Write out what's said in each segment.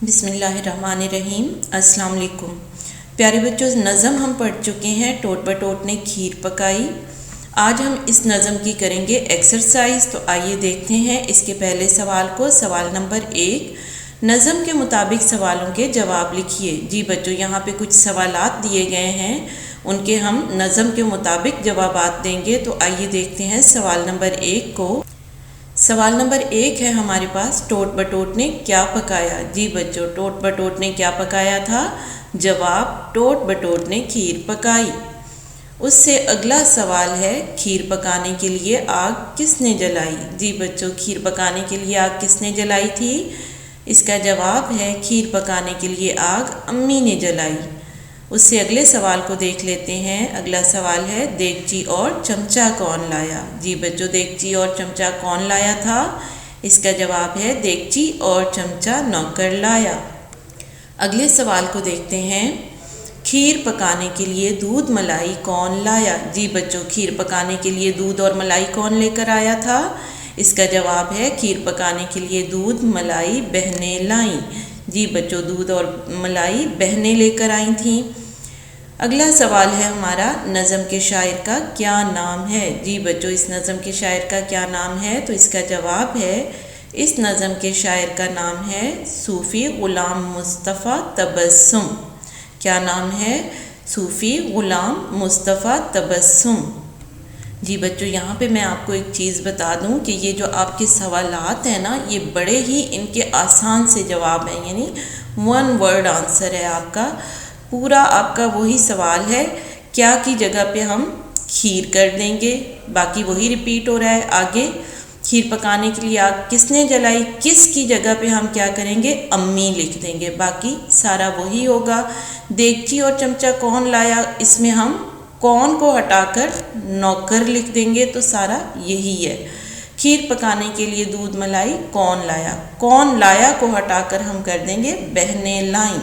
بسم اللہ الرحمن الرحیم۔ السلام علیکم پیارے بچوں، نظم ہم پڑھ چکے ہیں ٹوٹ بٹوٹ نے کھیر پکائی۔ آج ہم اس نظم کی کریں گے ایکسرسائز، تو آئیے دیکھتے ہیں اس کے پہلے سوال کو۔ سوال نمبر 1، نظم کے مطابق سوالوں کے جواب لکھیے۔ جی بچوں، یہاں پہ کچھ سوالات دیے گئے ہیں، ان کے ہم نظم کے مطابق جوابات دیں گے۔ تو آئیے دیکھتے ہیں سوال نمبر 1 کو۔ سوال نمبر 1 ہے ہمارے پاس، ٹوٹ بٹوٹ نے کیا پکایا؟ جی بچوں، ٹوٹ بٹوٹ نے کیا پکایا تھا؟ جواب، ٹوٹ بٹوٹ نے کھیر پکائی۔ اس سے اگلا سوال ہے، کھیر پکانے کے لیے آگ کس نے جلائی؟ جی بچوں، کھیر پکانے کے لیے آگ کس نے جلائی تھی؟ اس کا جواب ہے، کھیر پکانے کے لیے آگ امی نے جلائی۔ اس سے اگلے سوال کو دیکھ لیتے ہیں۔ اگلا سوال ہے، دیگچی اور چمچہ کون لایا؟ جی بچوں، دیگچی اور چمچہ کون لایا تھا؟ اس کا جواب ہے، دیگچی اور چمچہ نوکر لایا۔ اگلے سوال کو دیکھتے ہیں، کھیر پکانے کے لیے دودھ ملائی کون لایا؟ جی بچوں، کھیر پکانے کے لیے دودھ اور ملائی کون لے کر آیا تھا؟ اس کا جواب ہے، کھیر پکانے کے لیے دودھ ملائی بہنیں لائیں۔ جی بچوں، دودھ اور ملائی بہنیں لے کر آئی تھیں۔ اگلا سوال ہے ہمارا، نظم کے شاعر کا کیا نام ہے؟ جی بچوں، اس نظم کے شاعر کا کیا نام ہے؟ تو اس کا جواب ہے، اس نظم کے شاعر کا نام ہے صوفی غلام مصطفیٰ تبسم۔ کیا نام ہے؟ صوفی غلام مصطفیٰ تبسم۔ جی بچوں، یہاں پہ میں آپ کو ایک چیز بتا دوں کہ یہ جو آپ کے سوالات ہیں نا، یہ بڑے ہی ان کے آسان سے جواب ہیں، یعنی 1 ورڈ آنسر ہے آپ کا، پورا آپ کا وہی سوال ہے۔ کیا کی جگہ پہ ہم کھیر کر دیں گے، باقی وہی ریپیٹ ہو رہا ہے آگے۔ کھیر پکانے کے لیے آگ کس نے جلائی، کس کی جگہ پہ ہم کیا کریں گے، امی لکھ دیں گے، باقی سارا وہی ہوگا۔ دیگچی اور چمچہ کون لایا، اس میں ہم کون کو ہٹا کر نوکر لکھ دیں گے، تو سارا یہی ہے۔ کھیر پکانے کے لیے دودھ ملائی کون لایا، کون لایا کو ہٹا کر ہم کر دیں گے بہنیں لائیں۔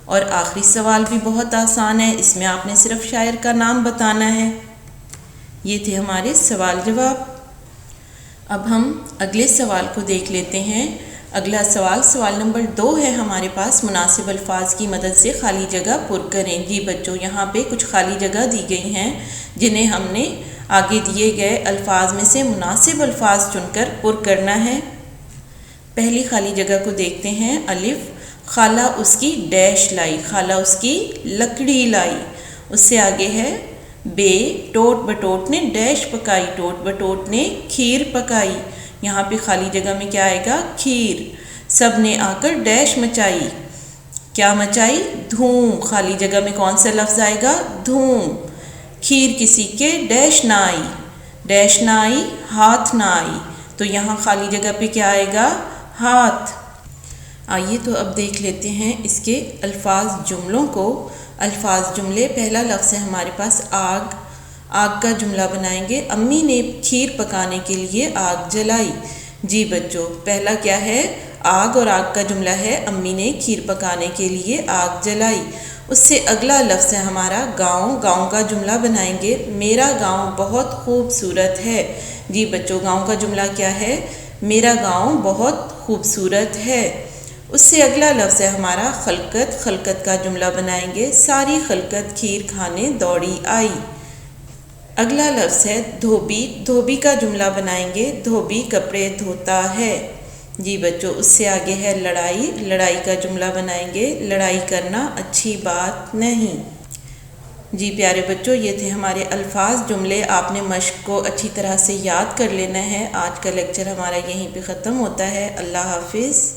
اور آخری سوال بھی بہت آسان ہے، اس میں آپ نے صرف شاعر کا نام بتانا ہے۔ یہ تھے ہمارے سوال جواب۔ اب ہم اگلے سوال کو دیکھ لیتے ہیں۔ اگلا سوال، سوال نمبر 2 ہے ہمارے پاس، مناسب الفاظ کی مدد سے خالی جگہ پر کریں۔ جی بچوں، یہاں پہ کچھ خالی جگہ دی گئی ہیں، جنہیں ہم نے آگے دیے گئے الفاظ میں سے مناسب الفاظ چن کر پر کرنا ہے۔ پہلی خالی جگہ کو دیکھتے ہیں۔ الف، خالہ اس کی ڈیش لائی، خالہ اس کی لکڑی لائی۔ اس سے آگے ہے بے، ٹوٹ بٹوٹ نے ڈیش پکائی، ٹوٹ بٹوٹ نے کھیر پکائی۔ یہاں پہ خالی جگہ میں کیا آئے گا، کھیر۔ سب نے آ کر ڈیش مچائی، کیا مچائی، دھوم۔ خالی جگہ میں کون سا لفظ آئے گا، دھوم۔ کھیر کسی کے ڈیش نہ آئی، ڈیش نہ آئی، ہاتھ نہ آئی، تو یہاں خالی جگہ پہ کیا آئے گا، ہاتھ۔ آئیے تو اب دیکھ لیتے ہیں اس کے الفاظ جملوں کو۔ الفاظ جملے، پہلا لفظ ہے ہمارے پاس آگ۔ آگ کا جملہ بنائیں گے، امی نے کھیر پکانے کے لیے آگ جلائی۔ جی بچوں، پہلا کیا ہے، آگ، اور آگ کا جملہ ہے، امی نے کھیر پکانے کے لیے آگ جلائی۔ اس سے اگلا لفظ ہے ہمارا گاؤں۔ گاؤں کا جملہ بنائیں گے، میرا گاؤں بہت خوبصورت ہے۔ جی بچوں، گاؤں کا جملہ کیا ہے، میرا گاؤں بہت خوبصورت ہے۔ اس سے اگلا لفظ ہے ہمارا خلقت۔ خلقت کا جملہ بنائیں گے، ساری خلقت کھیر کھانے دوڑی آئی۔ اگلا لفظ ہے دھوبی۔ دھوبی کا جملہ بنائیں گے، دھوبی کپڑے دھوتا ہے۔ جی بچوں، اس سے آگے ہے لڑائی۔ لڑائی کا جملہ بنائیں گے، لڑائی کرنا اچھی بات نہیں۔ جی پیارے بچوں، یہ تھے ہمارے الفاظ جملے۔ آپ نے مشق کو اچھی طرح سے یاد کر لینا ہے۔ آج کا لیکچر ہمارا یہیں پہ ختم ہوتا ہے۔ اللہ حافظ۔